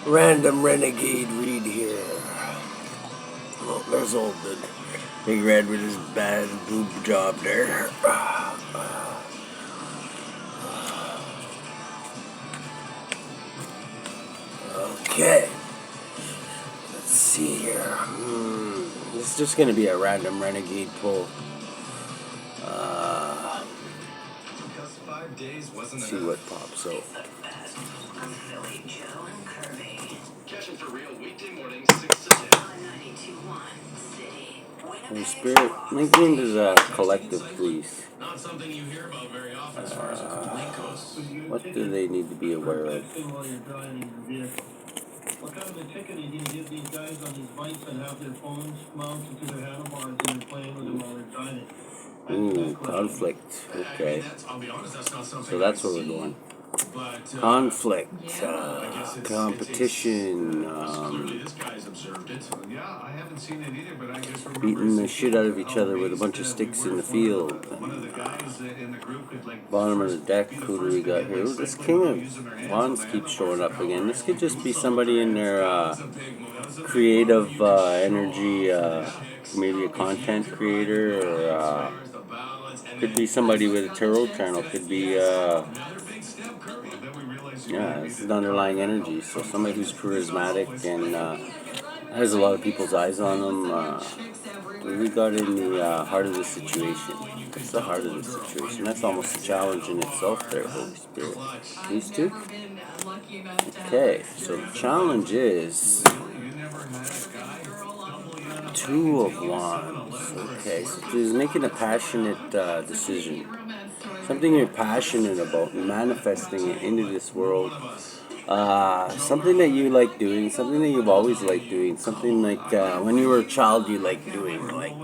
Random Renegade read here. Oh, there's old Big Red with his bad boob job there. Okay. Let's see here. This is just going to be a random Renegade pull. Let's see what pops out. Holy Spirit, Lincoln is a collective, please. What do they need to be aware of? What kind of a ticket are you going to give these guys on these bikes that have their phones mounted to their handlebars and they're playing with them while they're driving? Ooh, conflict. Okay. So that's where we're going. Conflict, competition, beating the shit out of each other with a bunch of sticks in the field. Bottom of the deck, who do we got here? Ooh, this King of Wands keeps showing up again. This could just be somebody in their creative energy, maybe a content creator, or could be somebody with a tarot channel. Could be, yeah, this is the underlying energy. So somebody who's charismatic and has a lot of people's eyes on them. We got in the heart of the situation. That's the heart of the situation. That's almost a challenge in itself there, Holy Spirit. These two? Okay, so the challenge is Two of Wands. Okay, so he's making a passionate decision. Something you're passionate about, manifesting it into this world. Something that you like doing, something that you've always liked doing, something like when you were a child you liked doing, like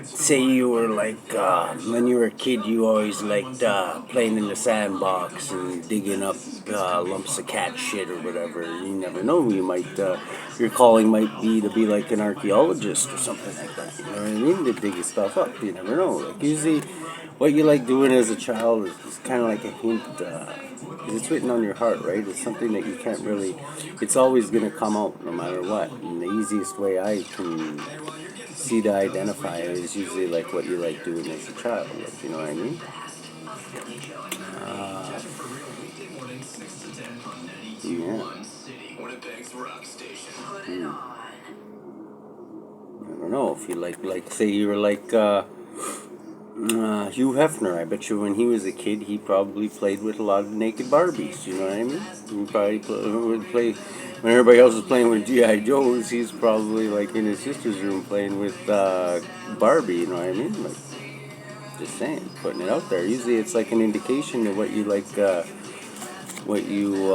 say you were like when you were a kid you always liked playing in the sandbox and digging up lumps of cat shit or whatever. You never know, you might your calling might be to be like an archaeologist or something like that, you know what I mean, to dig stuff up. You never know. Like usually what you like doing as a child is kind of like a hint, it's written on your heart, right? It's something that you can't really, it's always going to come out no matter what. And the easiest way I can see to identify it is usually like what you like doing as a child, like, you know what I mean? Yeah. I don't know if you like say you were like Hugh Hefner. I bet you when he was a kid, he probably played with a lot of naked Barbies. You know what I mean? He probably would play when everybody else was playing with G.I. Joes. He's probably like in his sister's room playing with Barbie. You know what I mean? Like, just saying, putting it out there. Usually, it's like an indication of what you like, what you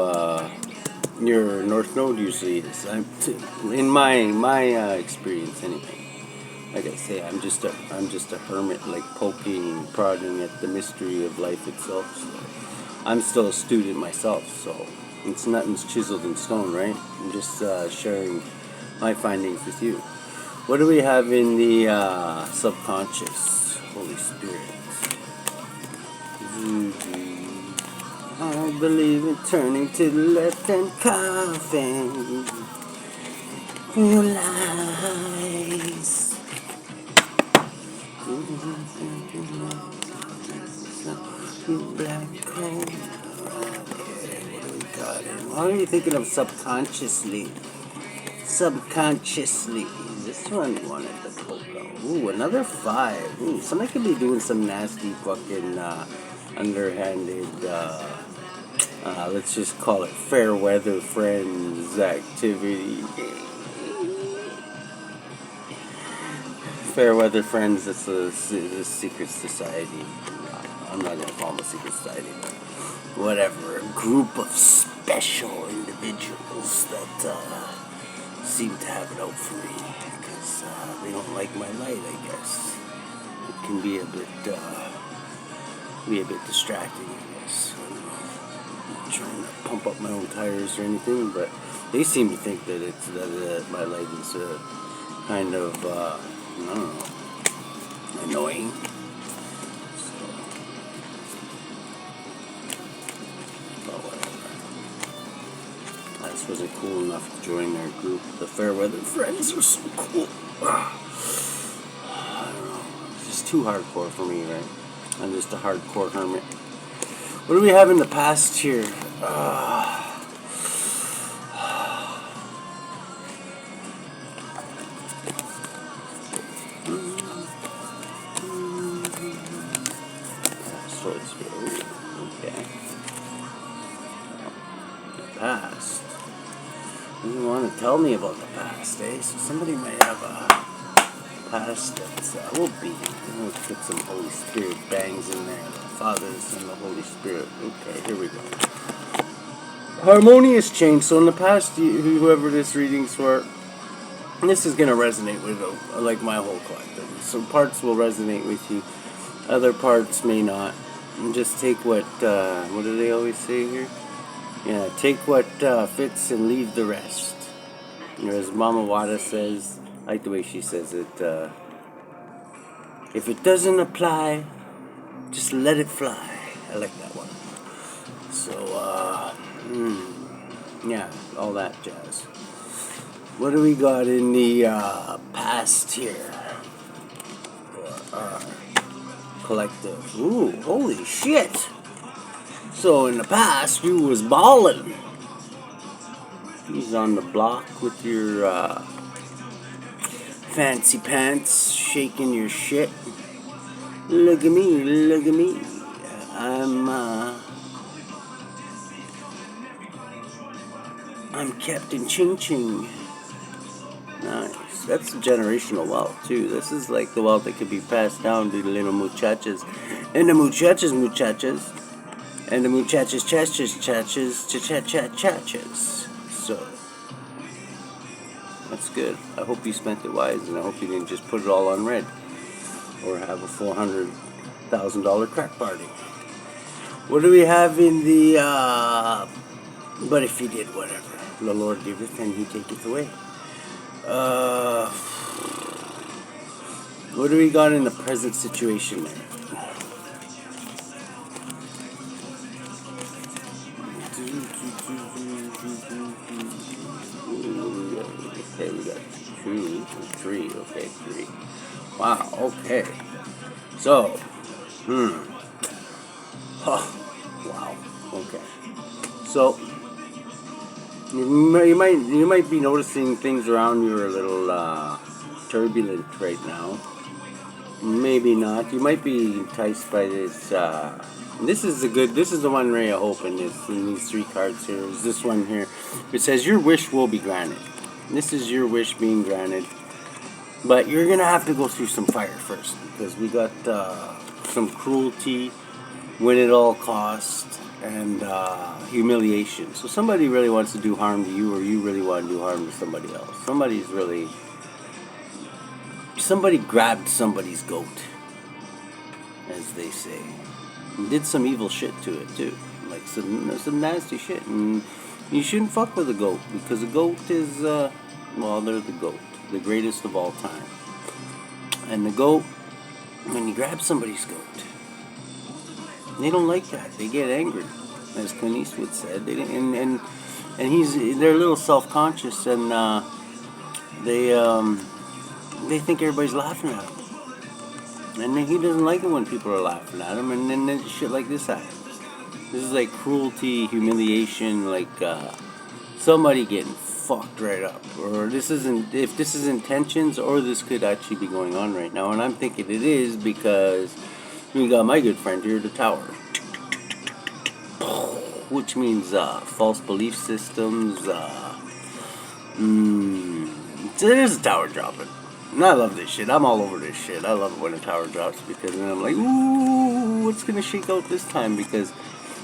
your North Node usually is. In my experience, anyway. Like I say, I'm just a hermit, like poking, prodding at the mystery of life itself. So I'm still a student myself, so it's nothing's chiseled in stone, right? I'm just sharing my findings with you. What do we have in the subconscious? Holy Spirit. I believe in turning to the left and coughing your lies. Black hole. Okay, what do we got? What are you thinking of subconsciously? Subconsciously. This one wanted the cocoa. Ooh, another 5. Ooh, somebody could be doing some nasty fucking underhanded, let's just call it fair weather friends activity. Fair weather friends, it's a secret society. I'm not going to call them a secret society, but whatever. A group of special individuals that seem to have it out for me because they don't like my light, I guess. It can be a bit distracting, I guess. I don't know. I'm not trying to pump up my own tires or anything, but they seem to think that it's that my light is kind of I don't know, annoying. So, but whatever. just wasn't cool enough to join their group. The Fairweather Friends were so cool. I don't know. It's just too hardcore for me, right? I'm just a hardcore hermit. What do we have in the past here? Swords here. Okay. The past. You want to tell me about the past, eh? So somebody might have a past that will be. We'll put some Holy Spirit bangs in there. The Father, the Son, the Holy Spirit. Okay, here we go. Harmonious change. So in the past, whoever this reading's for, this is going to resonate with like my whole collective. Some parts will resonate with you. Other parts may not. And just take what do they always say here? Yeah, take what fits and leave the rest. You know, as Mama Wada says, I like the way she says it, if it doesn't apply, just let it fly. I like that one. So, yeah, all that jazz. What do we got in the past here for our collective? Ooh, holy shit! So in the past, you was ballin'. He's on the block with your fancy pants, shaking your shit. Look at me, look at me. I'm Captain Ching Ching. Nice. That's generational wealth too. This is like the wealth that could be passed down to the little muchachas. And the muchachas. And the muchachas, chachas. So, that's good. I hope you spent it wise, and I hope you didn't just put it all on red. Or have a $400,000 crack party. What do we have in the, but if he did, whatever. The Lord giveth, and he taketh away. What do we got in the present situation there? Okay, we got 2, 3. Okay, 3. Wow, okay. So, oh, wow, okay. So, you might be noticing things around you are a little turbulent right now. Maybe not. You might be enticed by this. This is the one ray of hope in these 3 cards here. Is this one here? It says your wish will be granted. This is your wish being granted, but you're gonna have to go through some fire first, because we got some cruelty, win at all cost, and humiliation. So somebody really wants to do harm to you, or you really want to do harm to somebody else. Somebody grabbed somebody's goat, as they say, and did some evil shit to it too, like some nasty shit. And you shouldn't fuck with a goat, because a goat is they're the goat, the greatest of all time. And the goat, when you grab somebody's goat, they don't like that. They get angry, as Clint Eastwood said. They're a little self-conscious, and they think everybody's laughing at him. And then he doesn't like it when people are laughing at him, and then shit like this happens. This is like cruelty, humiliation, like somebody getting fucked right up. Or if this is intentions, or this could actually be going on right now. And I'm thinking it is, because we got my good friend here, the Tower. Which means false belief systems. There's a tower dropping. And I love this shit. I'm all over this shit. I love it when a tower drops, because then I'm like, ooh, what's going to shake out this time? Because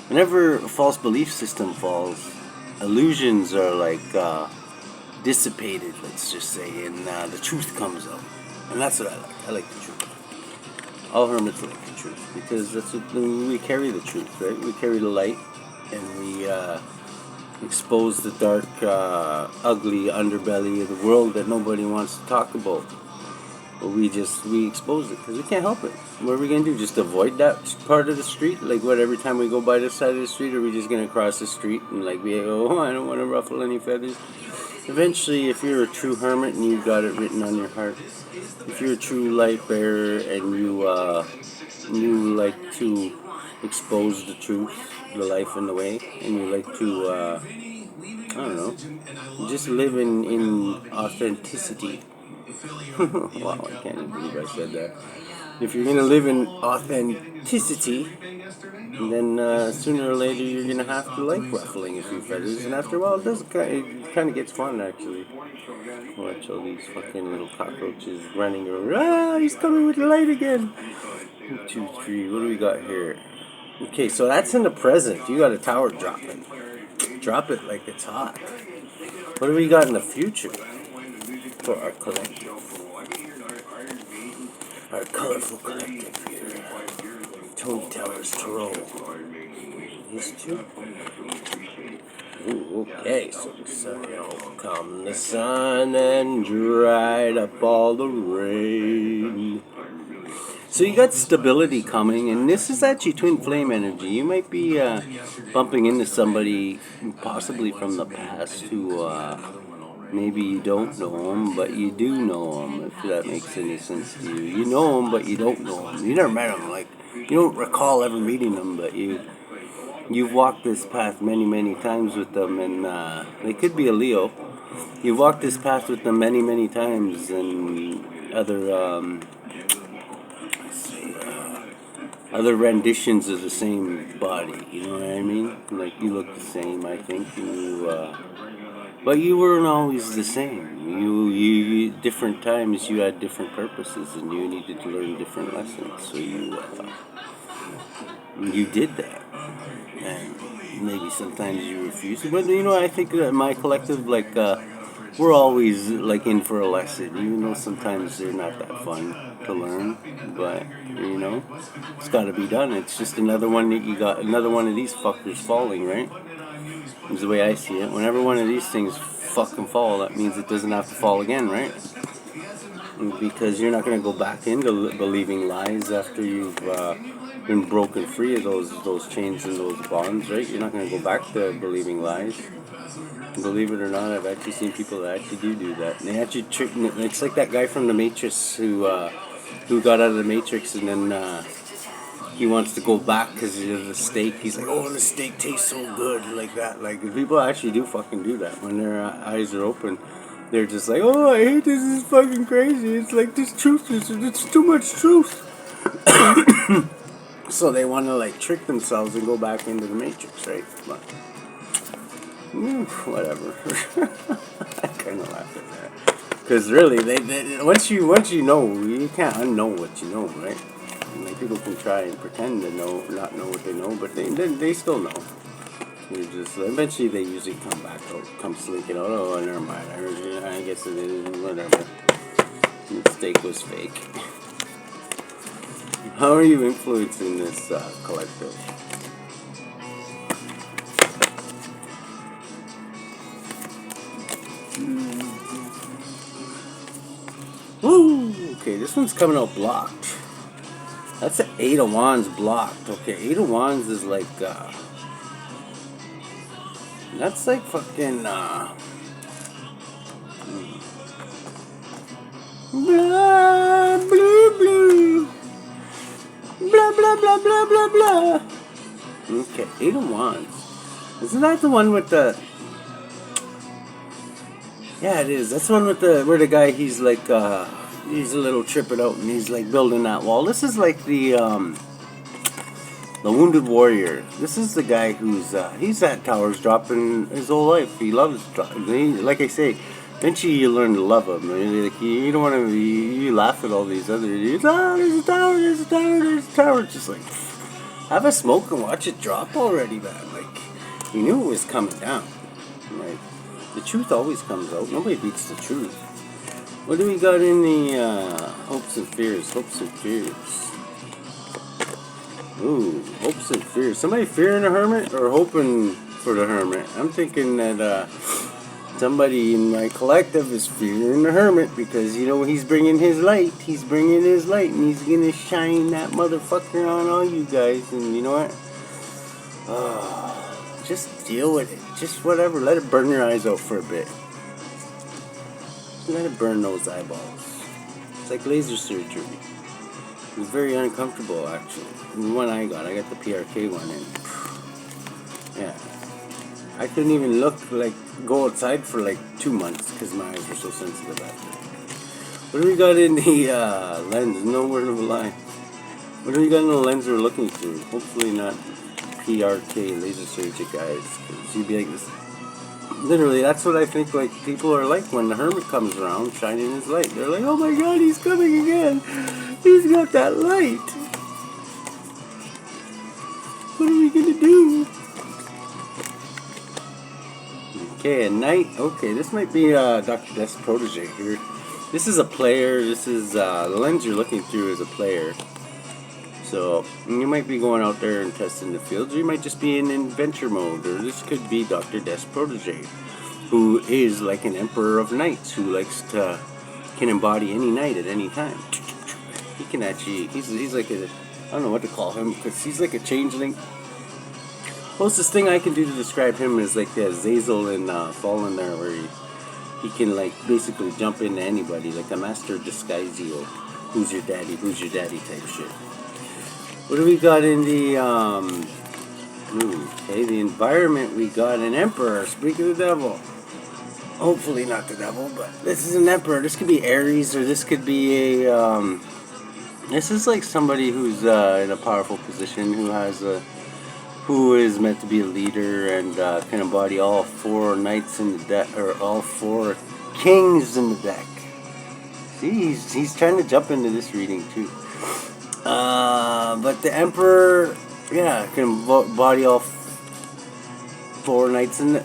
whenever a false belief system falls, illusions are like dissipated, let's just say, and the truth comes out. And that's what I like. I like the truth. All hermits like the truth, because that's what we carry, the truth, right? We carry the light, and we expose the dark, ugly underbelly of the world that nobody wants to talk about. But we expose it because we can't help it. What are we gonna do? Just avoid that part of the street? Like what? Every time we go by this side of the street, are we just gonna cross the street and like be like, oh, I don't want to ruffle any feathers? Eventually, if you're a true hermit and you've got it written on your heart, if you're a true light bearer and you like to expose the truth, the life and the way, and you like to I don't know, just live in authenticity. Wow, I can't even believe I said that. If you're gonna live in authenticity, then sooner or later you're gonna have to like ruffling a few feathers, and after a while it kind of gets fun actually. Watch all these fucking little cockroaches running around. Ah, he's coming with the light again. 1, 2, 3. What do we got here? Okay, so that's in the present. You got a tower dropping. Drop it like it's hot. What do we got in the future for our collective? Our colorful collective here. Tony Towers Tarot. These two. Ooh, okay, so the sun, come the sun and dried up all the rain. So you got stability coming, and this is actually twin flame energy. You might be bumping into somebody possibly from the past who maybe you don't know them, but you do know them, if that makes any sense to you. You know them, but you don't know them. You never met them. Like, you don't recall ever meeting them, but you've walked this path many, many times with them, and they could be a Leo. You've walked this path with them many, many times, and other renditions of the same body. You know what I mean? Like, you look the same, I think, and but you weren't always the same. You different times you had different purposes, and you needed to learn different lessons. So you did that, and maybe sometimes you refused. But I think that my collective, like, we're always like in for a lesson, even though sometimes they're not that fun to learn. But it's got to be done. It's just another one that you got, another one of these fuckers falling, right? Is the way I see it. Whenever one of these things fucking fall, that means it doesn't have to fall again, right? Because you're not going to go back into believing lies after you've been broken free of those chains and those bonds, right? You're not going to go back to believing lies. Believe it or not, I've actually seen people that actually do that. And they actually trick. It's like that guy from The Matrix who got out of the Matrix and then he wants to go back because of the steak. He's like, oh, the steak tastes so good, like that. Like, people actually do fucking do that when their eyes are open. They're just like, oh, I hate this. This is fucking crazy. It's like this truth. It's too much truth. So they want to like trick themselves and go back into the Matrix, right? But whatever. I kind of laugh at that because really, they once you know, you can't unknow what you know, right? Like, people can try and pretend to not know what they know, but they still know. You just eventually they usually come slinking out. Oh, never mind. I guess it is whatever. The steak was fake. How are you influencing this collective? Woo! Okay, this one's coming out blocked. That's an 8 of Wands blocked. Okay, 8 of Wands is like, that's like fucking, blah, blah, blah. Blah, blah, blah, blah, blah, blah. Okay, 8 of Wands. Isn't that the one with the... Yeah, it is. That's the one with where the guy, he's like, he's a little tripping out and he's like building that wall. This is like the Wounded Warrior. This is the guy he's at towers dropping his whole life. He loves dropping. Like I say, eventually you learn to love him. Like, you don't want to you laugh at all these other idiots. Oh, there's a tower, there's a tower, there's a tower. It's just like, have a smoke and watch it drop already, man. Like, you knew it was coming down. Like, the truth always comes out. Nobody beats the truth. What do we got in the hopes and fears? Hopes and fears. Ooh, hopes and fears. Somebody fearing a hermit or hoping for the hermit? I'm thinking that Somebody in my collective is fearing the hermit because, you know, he's bringing his light. He's bringing his light, and he's gonna shine that motherfucker on all you guys. And you know what? Just deal with it. Just whatever. Let it burn your eyes out for a bit. Let it burn those eyeballs. It's like laser surgery. It was very uncomfortable, actually. The one I got the PRK one, and yeah, I couldn't even go outside for like 2 months because my eyes were so sensitive after. What do we got in the lens? No word of a lie. What do we got in the lens we're looking through? Hopefully not PRK laser surgery guys, because you'd be like this. Literally, that's what I think like people are like when the hermit comes around shining his light. They're like, oh my god, he's coming again. He's got that light. What are we gonna do? Okay, at night. Okay, this might be Dr. Death's protege here. This is a player. This is the lens you're looking through is a player. So you might be going out there and testing the fields, or you might just be in adventure mode, or this could be Dr. Death's protege, who is like an emperor of knights, who can embody any knight at any time. He can actually, he's like I don't know what to call him, because he's like a changeling. Closest thing I can do to describe him is like Zazel in Fallen there, where he can like basically jump into anybody, like a master disguisio, who's your daddy type shit. What do we got in the the environment? We got an emperor. Speak of the devil. Hopefully not the devil, but this is an emperor. This could be Aries, or this could be a this is like somebody who's in a powerful position, who is meant to be a leader and can embody all 4 knights in the deck, or all 4 kings in the deck. See, he's trying to jump into this reading too. But the Emperor, yeah, can embody all 4 knights in the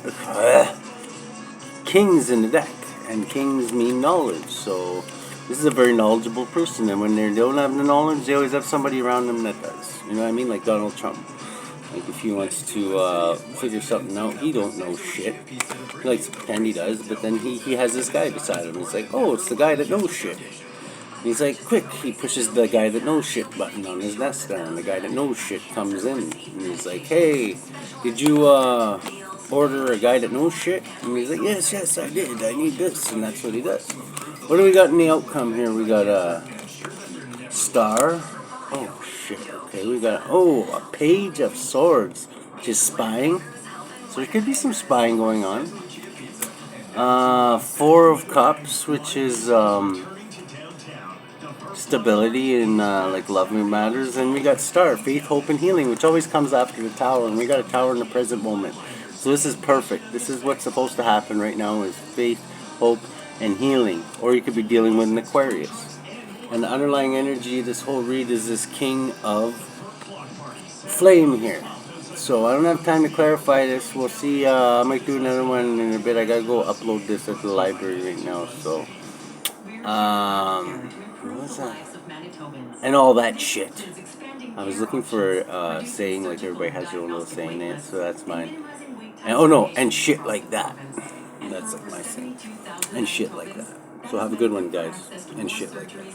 kings in the deck, and kings mean knowledge. So this is a very knowledgeable person, and when they don't have the knowledge, they always have somebody around them that does. You know what I mean? Like Donald Trump. Like if he wants to figure something out, he don't know shit. He likes to pretend he does, but then he has this guy beside him. It's like, oh, it's the guy that knows shit. And he's like, quick, he pushes the guy that knows shit button on his desk there, and the guy that knows shit comes in. And he's like, hey, did you order a guy that knows shit? And he's like, yes, I did. I need this. And that's what he does. What do we got in the outcome here? We got a star. Oh, shit. Okay, we got, a page of swords, which is spying. So there could be some spying going on. 4 of cups, which is stability in like love matters. And we got star, faith, hope, and healing, which always comes after the tower. And we got a tower in the present moment. So this is perfect. This is what's supposed to happen right now, is faith, hope, and healing. Or you could be dealing with an Aquarius. And the underlying energy of this whole read is this king of flame here. So I don't have time to clarify this. We'll see. I might do another one in a bit. I gotta go upload this at the library right now. So, what's that? And all that shit. I was looking for saying, like everybody has their own little saying in it, so that's mine. And and shit like that. That's like my saying. And shit like that. So have a good one, guys. And shit like that.